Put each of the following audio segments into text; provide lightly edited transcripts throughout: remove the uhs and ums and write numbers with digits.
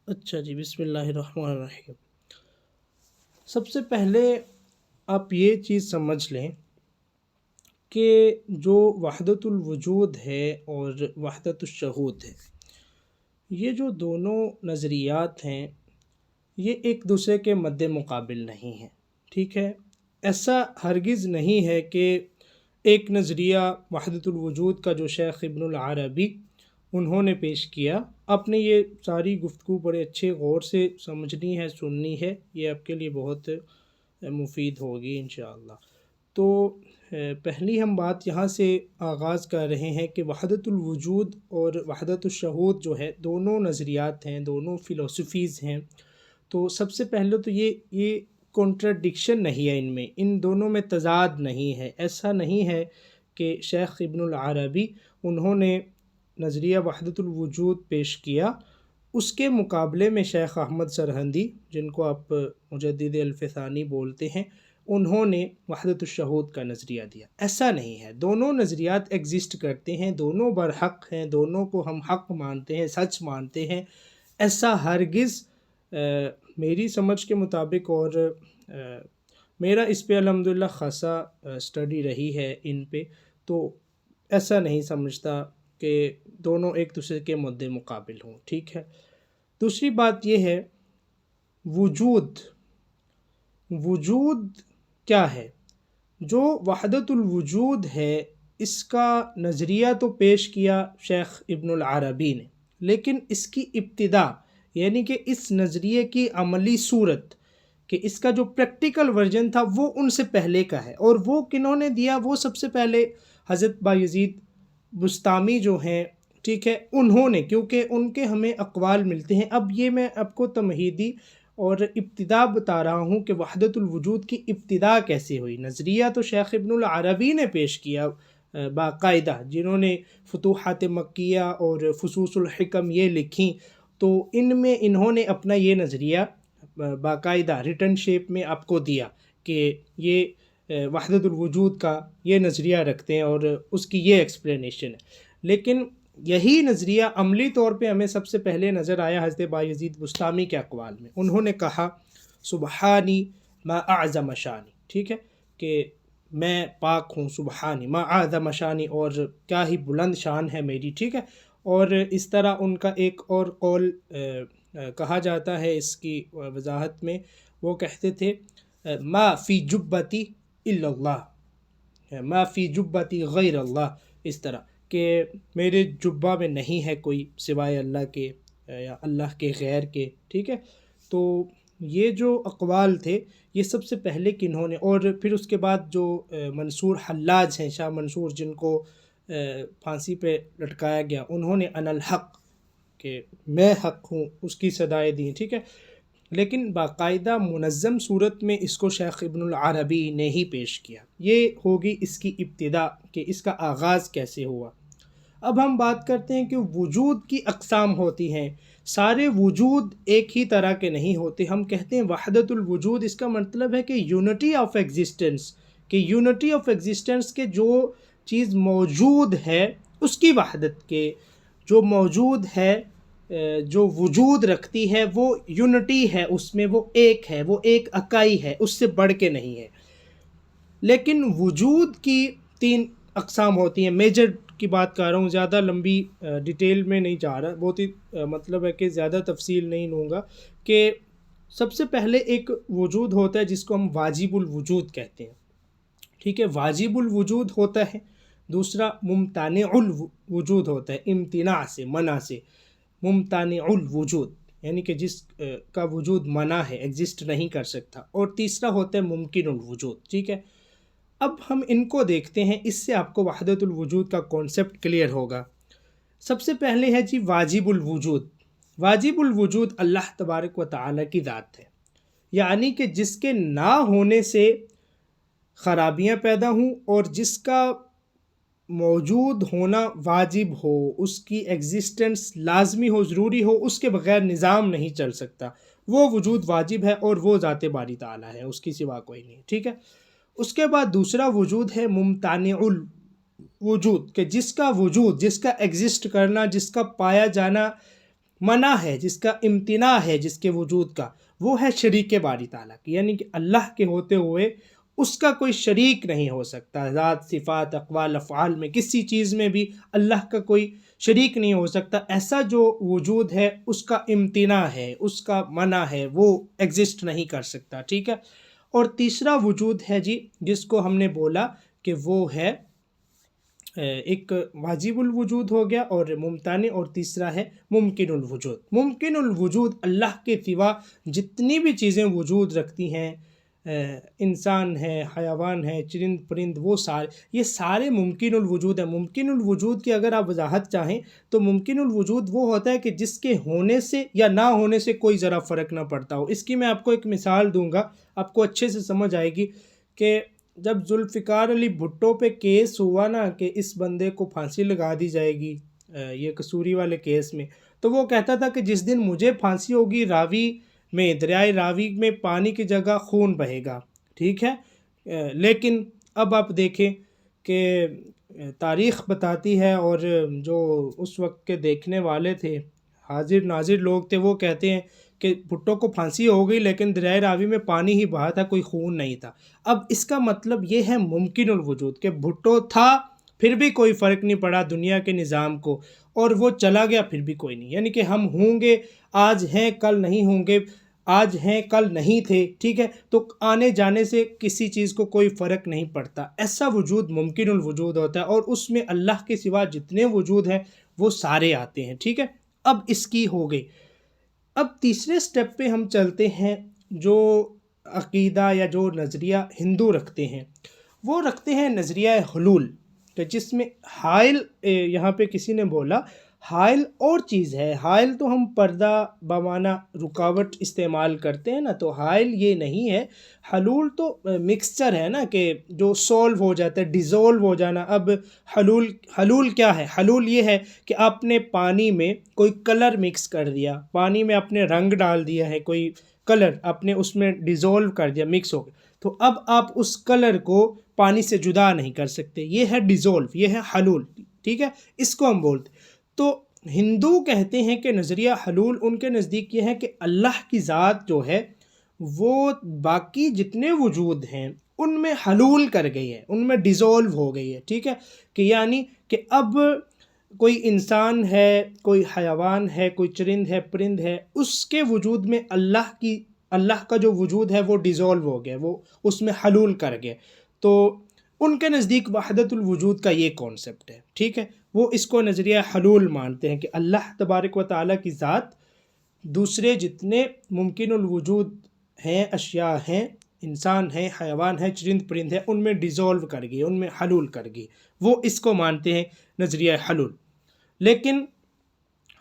اچھا جی، بسم اللہ الرحمن الرحیم۔ سب سے پہلے آپ یہ چیز سمجھ لیں کہ جو وحدت الوجود ہے اور وحدت الشہود ہے، یہ جو دونوں نظریات ہیں یہ ایک دوسرے کے مد مقابل نہیں ہیں، ٹھیک ہے؟ ایسا ہرگز نہیں ہے کہ ایک نظریہ وحدت الوجود کا جو شیخ ابن العربی انہوں نے پیش کیا، آپ نے یہ ساری گفتگو بڑے اچھے غور سے سمجھنی ہے، سننی ہے، یہ آپ کے لیے بہت مفید ہوگی انشاءاللہ۔ تو پہلی ہم بات یہاں سے آغاز کر رہے ہیں کہ وحدت الوجود اور وحدت الشہود جو ہے دونوں نظریات ہیں، دونوں فلسفیز ہیں۔ تو سب سے پہلے تو یہ کنٹراڈکشن نہیں ہے، ان دونوں میں تضاد نہیں ہے۔ ایسا نہیں ہے کہ شیخ ابن العربی انہوں نے نظریہ وحدت الوجود پیش کیا، اس کے مقابلے میں شیخ احمد سرہندی، جن کو آپ مجدد الف ثانی بولتے ہیں، انہوں نے وحدت الشہود کا نظریہ دیا۔ ایسا نہیں ہے، دونوں نظریات ایگزسٹ کرتے ہیں، دونوں برحق ہیں، دونوں کو ہم حق مانتے ہیں، سچ مانتے ہیں۔ ایسا ہرگز میری سمجھ کے مطابق، اور میرا اس پہ الحمدللہ خاصا اسٹڈی رہی ہے ان پہ، تو ایسا نہیں سمجھتا کہ دونوں ایک دوسرے کے مد مقابل ہوں، ٹھیک ہے؟ دوسری بات یہ ہے، وجود کیا ہے؟ جو وحدت الوجود ہے اس کا نظریہ تو پیش کیا شیخ ابن العربی نے، لیکن اس کی ابتدا یعنی کہ اس نظریے کی عملی صورت، کہ اس کا جو پریکٹیکل ورژن تھا وہ ان سے پہلے کا ہے، اور وہ کنہوں نے دیا؟ وہ سب سے پہلے حضرت بایزید بسطامی جو ہیں، ٹھیک ہے، انہوں نے، کیونکہ ان کے ہمیں اقوال ملتے ہیں۔ اب یہ میں آپ کو تمہیدی اور ابتدا بتا رہا ہوں کہ وحدت الوجود کی ابتدا کیسے ہوئی۔ نظریہ تو شیخ ابن العربی نے پیش کیا باقاعدہ، جنہوں نے فتوحات مکیہ اور فصوص الحکم یہ لکھیں، تو ان میں انہوں نے اپنا یہ نظریہ باقاعدہ ریٹن شیپ میں آپ کو دیا کہ یہ وحدت الوجود کا یہ نظریہ رکھتے ہیں اور اس کی یہ ایکسپلینیشن ہے۔ لیکن یہی نظریہ عملی طور پہ ہمیں سب سے پہلے نظر آیا حضرت بایزید بسطامی کے اقوال میں۔ انہوں نے کہا سبحانی ما اعظم شانی، ٹھیک ہے، کہ میں پاک ہوں، سبحانی ما اعظم شانی، اور کیا ہی بلند شان ہے میری، ٹھیک ہے۔ اور اس طرح ان کا ایک اور قول کہا جاتا ہے اس کی وضاحت میں، وہ کہتے تھے ما فی جبتی الا اللہ، ما فی جبتی غیر اللہ، اس طرح کہ میرے جبہ میں نہیں ہے کوئی سوائے اللہ کے یا اللہ کے غیر کے، ٹھیک ہے۔ تو یہ جو اقوال تھے یہ سب سے پہلے کنہوں نے، اور پھر اس کے بعد جو منصور حلاج ہیں، شاہ منصور، جن کو پھانسی پہ لٹکایا گیا، انہوں نے انا الحق، کہ میں حق ہوں، اس کی صدائیں دیں، ٹھیک ہے۔ لیکن باقاعدہ منظم صورت میں اس کو شیخ ابن العربی نے ہی پیش کیا۔ یہ ہوگی اس کی ابتدا، کہ اس کا آغاز کیسے ہوا۔ اب ہم بات کرتے ہیں کہ وجود کی اقسام ہوتی ہیں، سارے وجود ایک ہی طرح کے نہیں ہوتے۔ ہم کہتے ہیں وحدت الوجود، اس کا مطلب ہے کہ یونٹی آف ایگزسٹنس، کہ یونٹی آف ایگزسٹنس کے جو چیز موجود ہے اس کی وحدت، کے جو موجود ہے، جو وجود رکھتی ہے، وہ یونٹی ہے، اس میں وہ ایک ہے، وہ ایک اکائی ہے، اس سے بڑھ کے نہیں ہے۔ لیکن وجود کی تین اقسام ہوتی ہیں، میجر کی بات کر رہا ہوں، زیادہ لمبی ڈیٹیل میں نہیں جا رہا، بہت ہی مطلب ہے کہ زیادہ تفصیل نہیں لوں گا، کہ سب سے پہلے ایک وجود ہوتا ہے جس کو ہم واجب الوجود کہتے ہیں، ٹھیک ہے، واجب الوجود ہوتا ہے۔ دوسرا ممتنع الوجود ہوتا ہے، امتناع سے، منع سے، ممتنع الوجود یعنی کہ جس کا وجود منع ہے، ایگزسٹ نہیں کر سکتا۔ اور تیسرا ہوتا ہے ممکن الوجود، ٹھیک ہے۔ اب ہم ان کو دیکھتے ہیں، اس سے آپ کو وحدت الوجود کا کانسیپٹ کلیئر ہوگا۔ سب سے پہلے ہے جی واجب الوجود۔ واجب الوجود اللہ تبارک و تعالیٰ کی ذات ہے، یعنی کہ جس کے نہ ہونے سے خرابیاں پیدا ہوں، اور جس کا موجود ہونا واجب ہو، اس کی ایگزسٹنس لازمی ہو، ضروری ہو، اس کے بغیر نظام نہیں چل سکتا، وہ وجود واجب ہے، اور وہ ذات باری تعالیٰ ہے، اس کی سوا کوئی نہیں، ٹھیک ہے۔ اس کے بعد دوسرا وجود ہے ممتنع الوجود، کہ جس کا وجود، جس کا ایگزسٹ کرنا، جس کا پایا جانا منع ہے، جس کا امتناع ہے جس کے وجود کا، وہ ہے شریک باری تعالیٰ کی، یعنی کہ اللہ کے ہوتے ہوئے اس کا کوئی شریک نہیں ہو سکتا، ذات، صفات، اقوال، افعال میں کسی چیز میں بھی اللہ کا کوئی شریک نہیں ہو سکتا۔ ایسا جو وجود ہے اس کا امتناع ہے، اس کا منع ہے، وہ ایگزسٹ نہیں کر سکتا، ٹھیک ہے۔ اور تیسرا وجود ہے جی، جس کو ہم نے بولا کہ وہ ہے ایک واجب الوجود ہو گیا اور ممتنع، اور تیسرا ہے ممکن الوجود۔ ممکن الوجود اللہ کے سوا جتنی بھی چیزیں وجود رکھتی ہیں، انسان ہے، حیوان ہے، چرند پرند، وہ یہ سارے ممکن الوجود ہیں۔ ممکن الوجود کی اگر آپ وضاحت چاہیں تو ممکن الوجود وہ ہوتا ہے کہ جس کے ہونے سے یا نہ ہونے سے کوئی ذرا فرق نہ پڑتا ہو۔ اس کی میں آپ کو ایک مثال دوں گا، آپ کو اچھے سے سمجھ آئے گی کہ جب ذوالفقار علی بھٹو پہ کیس ہوا نا کہ اس بندے کو پھانسی لگا دی جائے گی یہ قصوری والے کیس میں، تو وہ کہتا تھا کہ جس دن مجھے پھانسی ہوگی راوی میں، دریائے راوی میں پانی کی جگہ خون بہے گا، ٹھیک ہے۔ لیکن اب آپ دیکھیں کہ تاریخ بتاتی ہے، اور جو اس وقت کے دیکھنے والے تھے، حاضر ناظر لوگ تھے، وہ کہتے ہیں کہ بھٹو کو پھانسی ہو گئی لیکن دریائے راوی میں پانی ہی بہا تھا، کوئی خون نہیں تھا۔ اب اس کا مطلب یہ ہے ممکن الوجود کہ بھٹو تھا پھر بھی کوئی فرق نہیں پڑا دنیا کے نظام کو، اور وہ چلا گیا پھر بھی کوئی نہیں، یعنی کہ ہم ہوں گے، آج ہیں کل نہیں ہوں گے، آج ہیں کل نہیں تھے، ٹھیک ہے، تو آنے جانے سے کسی چیز کو کوئی فرق نہیں پڑتا۔ ایسا وجود ممکن الوجود ہوتا ہے، اور اس میں اللہ کے سوا جتنے وجود ہیں وہ سارے آتے ہیں، ٹھیک ہے۔ اب اس کی ہو گئی۔ اب تیسرے سٹیپ پہ ہم چلتے ہیں، جو عقیدہ یا جو نظریہ ہندو رکھتے ہیں، وہ رکھتے ہیں نظریہ حلول، کہ جس میں حائل، یہاں پہ کسی نے بولا حائل اور چیز ہے۔ حائل تو ہم پردہ بمعنی رکاوٹ استعمال کرتے ہیں نا، تو حائل یہ نہیں ہے۔ حلول تو مکسچر ہے نا، کہ جو سولو ہو جاتا ہے، ڈیزولو ہو جانا۔ اب حلول کیا ہے؟ حلول یہ ہے کہ آپ نے پانی میں کوئی کلر مکس کر دیا، پانی میں آپ نے رنگ ڈال دیا ہے، کوئی کلر آپ نے اس میں ڈیزولو کر دیا، مکس ہو گیا، تو اب آپ اس کلر کو پانی سے جدا نہیں کر سکتے، یہ ہے ڈیزولو، یہ ہے حلول، ٹھیک ہے، اس کو ہم بولتے۔ تو ہندو کہتے ہیں کہ نظریہ حلول ان کے نزدیک یہ ہے کہ اللہ کی ذات جو ہے وہ باقی جتنے وجود ہیں ان میں حلول کر گئی ہے، ان میں ڈیزولو ہو گئی ہے، ٹھیک ہے، کہ یعنی کہ اب کوئی انسان ہے، کوئی حیوان ہے، کوئی چرند ہے، پرند ہے، اس کے وجود میں اللہ کا جو وجود ہے وہ ڈیزولو ہو گیا، وہ اس میں حلول کر گیا۔ تو ان کے نزدیک وحدت الوجود کا یہ کانسیپٹ ہے، ٹھیک ہے، وہ اس کو نظریہ حلول مانتے ہیں کہ اللہ تبارک و تعالیٰ کی ذات دوسرے جتنے ممکن الوجود ہیں، اشیاء ہیں، انسان ہیں، حیوان ہیں، چرند پرند ہیں، ان میں ڈیزولو کر گئی، ان میں حلول کر گئی، وہ اس کو مانتے ہیں نظریہ حلول۔ لیکن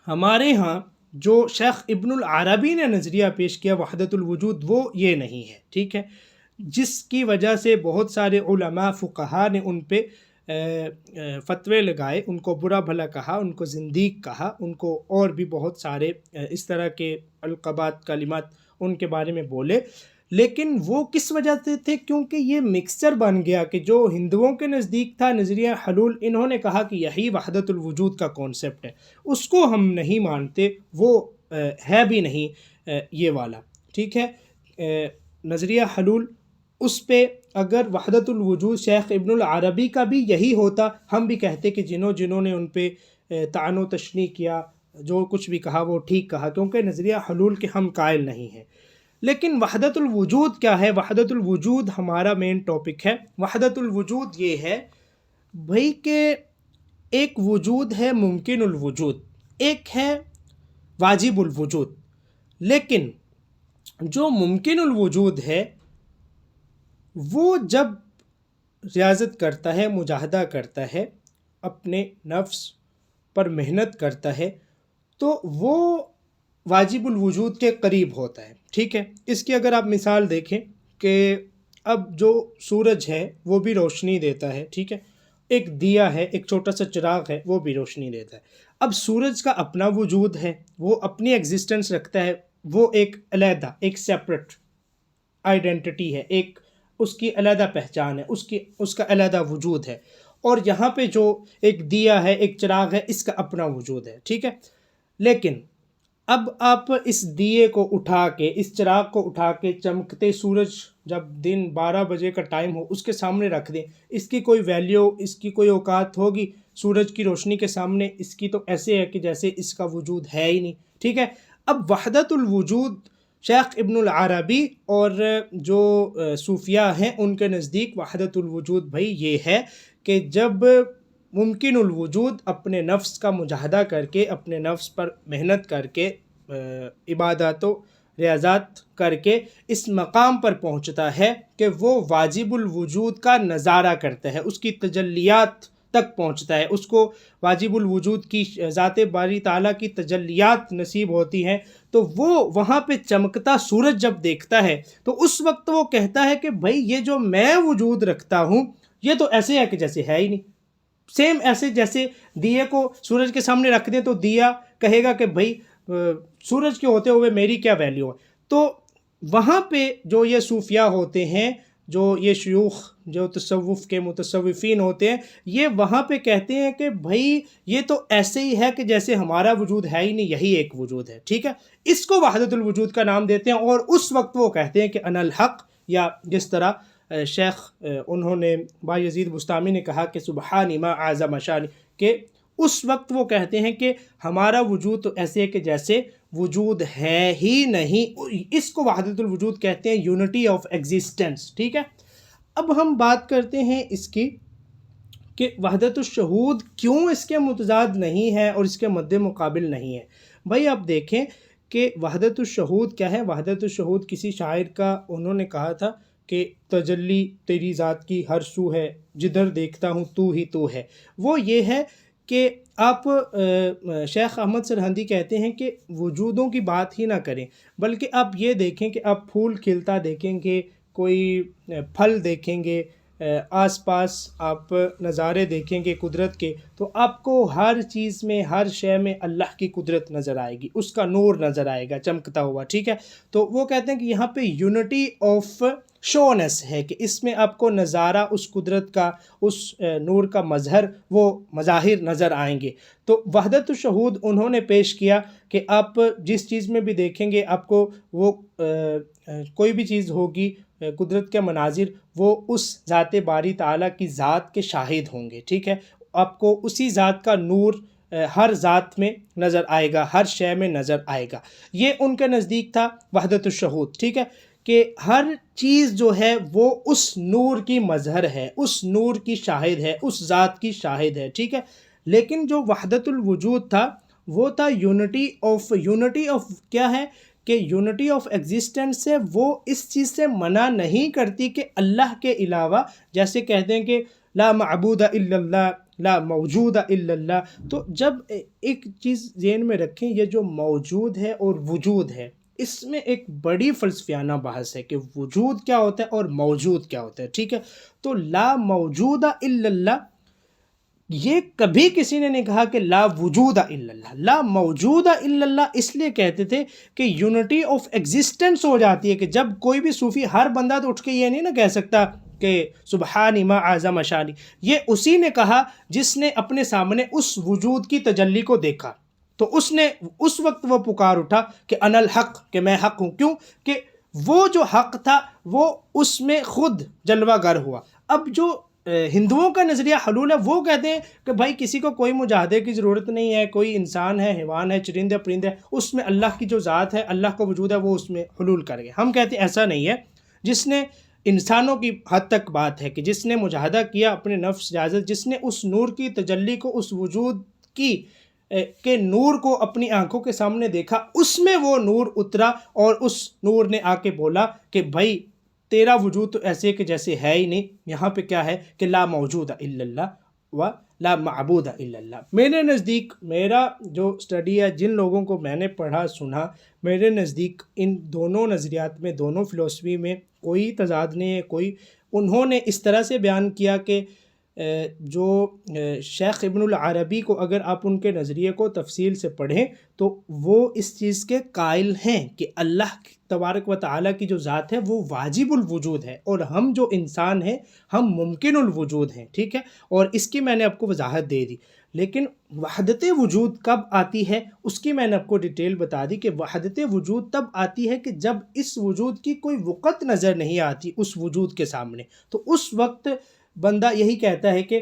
ہمارے ہاں جو شیخ ابن العربی نے نظریہ پیش کیا وحدت الوجود، وہ یہ نہیں ہے، ٹھیک ہے، جس کی وجہ سے بہت سارے علماء فقہا نے ان پہ فتوے لگائے، ان کو برا بھلا کہا، ان کو زندیق کہا، ان کو اور بھی بہت سارے اس طرح کے القابات، کلمات ان کے بارے میں بولے۔ لیکن وہ کس وجہ سے تھے؟ کیونکہ یہ مکسچر بن گیا کہ جو ہندوؤں کے نزدیک تھا نظریہ حلول، انہوں نے کہا کہ یہی وحدت الوجود کا کانسیپٹ ہے، اس کو ہم نہیں مانتے، وہ ہے بھی نہیں یہ والا، ٹھیک ہے، نظریہ حلول۔ اس پہ اگر وحدت الوجود شیخ ابن العربی کا بھی یہی ہوتا، ہم بھی کہتے کہ جنہوں نے ان پہ طعن و تشنیع کیا، جو کچھ بھی کہا وہ ٹھیک کہا، کیونکہ نظریہ حلول کے ہم قائل نہیں ہیں۔ لیکن وحدت الوجود کیا ہے؟ وحدت الوجود ہمارا مین ٹاپک ہے۔ وحدت الوجود یہ ہے بھئی کہ ایک وجود ہے ممکن الوجود، ایک ہے واجب الوجود، لیکن جو ممکن الوجود ہے وہ جب ریاضت کرتا ہے، مجاہدہ کرتا ہے، اپنے نفس پر محنت کرتا ہے، تو وہ واجب الوجود کے قریب ہوتا ہے، ٹھیک ہے۔ اس کی اگر آپ مثال دیکھیں کہ اب جو سورج ہے وہ بھی روشنی دیتا ہے، ٹھیک ہے، ایک دیا ہے، ایک چھوٹا سا چراغ ہے، وہ بھی روشنی دیتا ہے۔ اب سورج کا اپنا وجود ہے، وہ اپنی ایگزسٹنس رکھتا ہے، وہ ایک علیحدہ، ایک سیپریٹ آئیڈینٹی ہے، ایک اس کی علیحدہ پہچان ہے، اس کا علیحدہ وجود ہے۔ اور یہاں پہ جو ایک دیا ہے، ایک چراغ ہے، اس کا اپنا وجود ہے، ٹھیک ہے۔ لیکن اب آپ اس دیے کو اٹھا کے، اس چراغ کو اٹھا کے چمکتے سورج جب دن 12 بجے کا ٹائم ہو اس کے سامنے رکھ دیں، اس کی کوئی ویلیو، اس کی کوئی اوقات ہوگی سورج کی روشنی کے سامنے؟ اس کی تو ایسے ہے کہ جیسے اس کا وجود ہے ہی نہیں، ٹھیک ہے۔ اب وحدت الوجود شیخ ابن العربی اور جو صوفیاء ہیں ان کے نزدیک وحدت الوجود بھائی یہ ہے کہ جب ممکن الوجود اپنے نفس کا مجاہدہ کر کے، اپنے نفس پر محنت کر کے، عبادات و ریاضات کر کے اس مقام پر پہنچتا ہے کہ وہ واجب الوجود کا نظارہ کرتا ہے، اس کی تجلیات تک پہنچتا ہے، اس کو واجب الوجود کی ذات باری تعالیٰ کی تجلیات نصیب ہوتی ہیں، تو وہ وہاں پہ چمکتا سورج جب دیکھتا ہے تو اس وقت وہ کہتا ہے کہ بھائی یہ جو میں وجود رکھتا ہوں یہ تو ایسے ہے کہ جیسے ہے ہی نہیں۔ سیم ایسے جیسے دیے کو سورج کے سامنے رکھ دیں تو دیا کہے گا کہ بھائی سورج کے ہوتے ہوئے میری کیا ویلیو ہے۔ تو وہاں پہ جو یہ صوفیاء ہوتے ہیں، جو یہ شیوخ جو تصوف کے متصوفین ہوتے ہیں، یہ وہاں پہ کہتے ہیں کہ بھائی یہ تو ایسے ہی ہے کہ جیسے ہمارا وجود ہے ہی نہیں، یہی ایک وجود ہے، ٹھیک ہے۔ اس کو وحدت الوجود کا نام دیتے ہیں، اور اس وقت وہ کہتے ہیں کہ انا الحق، یا جس طرح شیخ انہوں نے بایزید بستامی نے کہا کہ سبحانی ما اعظم شانی، کہ اس وقت وہ کہتے ہیں کہ ہمارا وجود تو ایسے ہے کہ جیسے وجود ہے ہی نہیں۔ اس کو وحدت الوجود کہتے ہیں، یونٹی آف ایگزسٹنس، ٹھیک ہے۔ اب ہم بات کرتے ہیں اس کی کہ وحدت الشہود کیوں اس کے متضاد نہیں ہے اور اس کے مد مقابل نہیں ہے۔ بھائی آپ دیکھیں کہ وحدت الشہود کیا ہے۔ وحدت الشہود کسی شاعر کا انہوں نے کہا تھا کہ تجلی تیری ذات کی ہر سو ہے، جدھر دیکھتا ہوں تو ہی تو ہے۔ وہ یہ ہے کہ آپ شیخ احمد سرہندی کہتے ہیں کہ وجودوں کی بات ہی نہ کریں، بلکہ آپ یہ دیکھیں کہ آپ پھول کھلتا دیکھیں گے، کوئی پھل دیکھیں گے، آس پاس آپ نظارے دیکھیں گے قدرت کے، تو آپ کو ہر چیز میں، ہر شے میں اللہ کی قدرت نظر آئے گی، اس کا نور نظر آئے گا چمکتا ہوا، ٹھیک ہے۔ تو وہ کہتے ہیں کہ یہاں پہ یونٹی آف شونس ہے کہ اس میں آپ کو نظارہ اس قدرت کا، اس نور کا مظہر، وہ مظاہر نظر آئیں گے۔ تو وحدت الشہود انہوں نے پیش کیا کہ آپ جس چیز میں بھی دیکھیں گے آپ کو وہ کوئی بھی چیز ہوگی، قدرت کے مناظر، وہ اس ذات باری تعالیٰ کی ذات کے شاہد ہوں گے، ٹھیک ہے۔ آپ کو اسی ذات کا نور ہر ذات میں نظر آئے گا، ہر شے میں نظر آئے گا۔ یہ ان کے نزدیک تھا وحدت الشہود، ٹھیک ہے، کہ ہر چیز جو ہے وہ اس نور کی مظہر ہے، اس نور کی شاہد ہے، اس ذات کی شاہد ہے، ٹھیک ہے۔ لیکن جو وحدت الوجود تھا وہ تھا یونٹی آف کیا ہے کہ یونٹی آف ایگزسٹنس سے وہ اس چیز سے منع نہیں کرتی کہ اللہ کے علاوہ، جیسے کہتے ہیں کہ لا معبود الا اللہ، لا موجود الا اللہ۔ تو جب ایک چیز ذہن میں رکھیں، یہ جو موجود ہے اور وجود ہے، اس میں ایک بڑی فلسفیانہ بحث ہے کہ وجود کیا ہوتا ہے اور موجود کیا ہوتا ہے، ٹھیک ہے۔ تو لا موجود الا اللہ، یہ کبھی کسی نے نہیں کہا کہ لا وجود الا اللہ۔ لا موجود الا اللہ اس لیے کہتے تھے کہ یونٹی آف ایگزسٹنس ہو جاتی ہے، کہ جب کوئی بھی صوفی، ہر بندہ تو اٹھ کے یہ نہیں نہ کہہ سکتا کہ سبحانی ما اعظم شانی، یہ اسی نے کہا جس نے اپنے سامنے اس وجود کی تجلی کو دیکھا، تو اس نے اس وقت وہ پکار اٹھا کہ انا الحق، کہ میں حق ہوں، کیوں کہ وہ جو حق تھا وہ اس میں خود جلوہ گر ہوا۔ اب جو ہندوؤں کا نظریہ حلول ہے، وہ کہتے ہیں کہ بھائی کسی کو کوئی مجاہدے کی ضرورت نہیں ہے، کوئی انسان ہے، حیوان ہے، چرند ہے، پرند ہے، اس میں اللہ کی جو ذات ہے، اللہ کا وجود ہے، وہ اس میں حلول کر گئے۔ ہم کہتے ہیں ایسا نہیں ہے۔ جس نے انسانوں کی حد تک بات ہے کہ جس نے مجاہدہ کیا اپنے نفس اجازت، جس نے اس نور کی تجلی کو، اس وجود کی کے نور کو اپنی آنکھوں کے سامنے دیکھا، اس میں وہ نور اترا، اور اس نور نے آ کے بولا کہ بھائی تیرا وجود تو ایسے کہ جیسے ہے ہی نہیں۔ یہاں پہ کیا ہے کہ لا موجود الا اللہ و لا معبود الا اللہ۔ میرے نزدیک، میرا جو اسٹڈی ہے، جن لوگوں کو میں نے پڑھا سنا، میرے نزدیک ان دونوں نظریات میں، دونوں فلسفی میں کوئی تضاد نہیں ہے۔ کوئی انہوں نے اس طرح سے بیان کیا کہ جو شیخ ابن العربی کو اگر آپ ان کے نظریے کو تفصیل سے پڑھیں تو وہ اس چیز کے قائل ہیں کہ اللہ تبارک و تعالیٰ کی جو ذات ہے وہ واجب الوجود ہے، اور ہم جو انسان ہیں ہم ممکن الوجود ہیں، ٹھیک ہے۔ اور اس کی میں نے آپ کو وضاحت دے دی۔ لیکن وحدت وجود کب آتی ہے اس کی میں نے آپ کو ڈیٹیل بتا دی کہ وحدت وجود تب آتی ہے کہ جب اس وجود کی کوئی وقت نظر نہیں آتی اس وجود کے سامنے، تو اس وقت بندہ یہی کہتا ہے کہ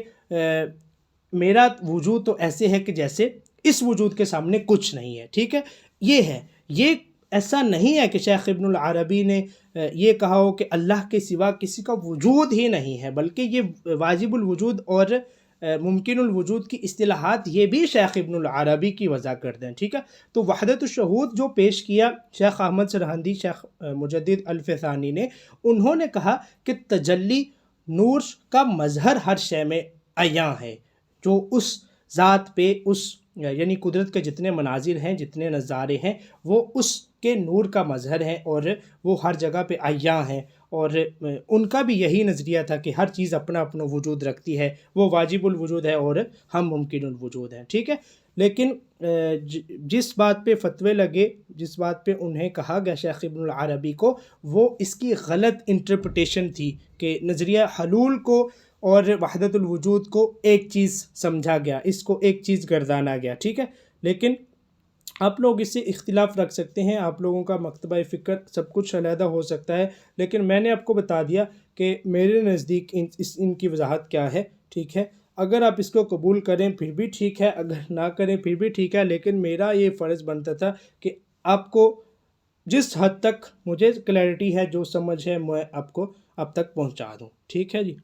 میرا وجود تو ایسے ہے کہ جیسے اس وجود کے سامنے کچھ نہیں ہے. ٹھیک ہے، یہ ہے. یہ ایسا نہیں ہے کہ شیخ ابن العربی نے یہ کہا ہو کہ اللہ کے سوا کسی کا وجود ہی نہیں ہے، بلکہ یہ واجب الوجود اور ممکن الوجود کی اصطلاحات یہ بھی شیخ ابن العربی کی وضع کرتے ہیں. ٹھیک ہے، تو وحدت الشہود جو پیش کیا شیخ احمد سرہندی، شیخ مجدد الفسانی نے، انہوں نے کہا کہ تجلی نور کا مظہر ہر شے میں عیاں ہے، جو اس ذات پہ اس یعنی قدرت کے جتنے مناظر ہیں، جتنے نظارے ہیں، وہ اس کے نور کا مظہر ہیں اور وہ ہر جگہ پہ عیاں ہیں. اور ان کا بھی یہی نظریہ تھا کہ ہر چیز اپنا اپنا وجود رکھتی ہے، وہ واجب الوجود ہے اور ہم ممکن الوجود ہیں. ٹھیک ہے، لیکن جس بات پہ فتوے لگے، جس بات پہ انہیں کہا گیا شیخ ابن العربی کو، وہ اس کی غلط انٹرپریٹیشن تھی کہ نظریہ حلول کو اور وحدت الوجود کو ایک چیز سمجھا گیا، اس کو ایک چیز گردانا گیا. ٹھیک ہے، لیکن آپ لوگ اس سے اختلاف رکھ سکتے ہیں، آپ لوگوں کا مکتبہ فکر سب کچھ علیحدہ ہو سکتا ہے، لیکن میں نے آپ کو بتا دیا کہ میرے نزدیک ان کی وضاحت کیا ہے. ٹھیک ہے، اگر آپ اس کو قبول کریں پھر بھی ٹھیک ہے، اگر نہ کریں پھر بھی ٹھیک ہے، لیکن میرا یہ فرض بنتا تھا کہ آپ کو جس حد تک مجھے کلیئرٹی ہے، جو سمجھ ہے، میں آپ کو اب تک پہنچا دوں. ٹھیک ہے جی.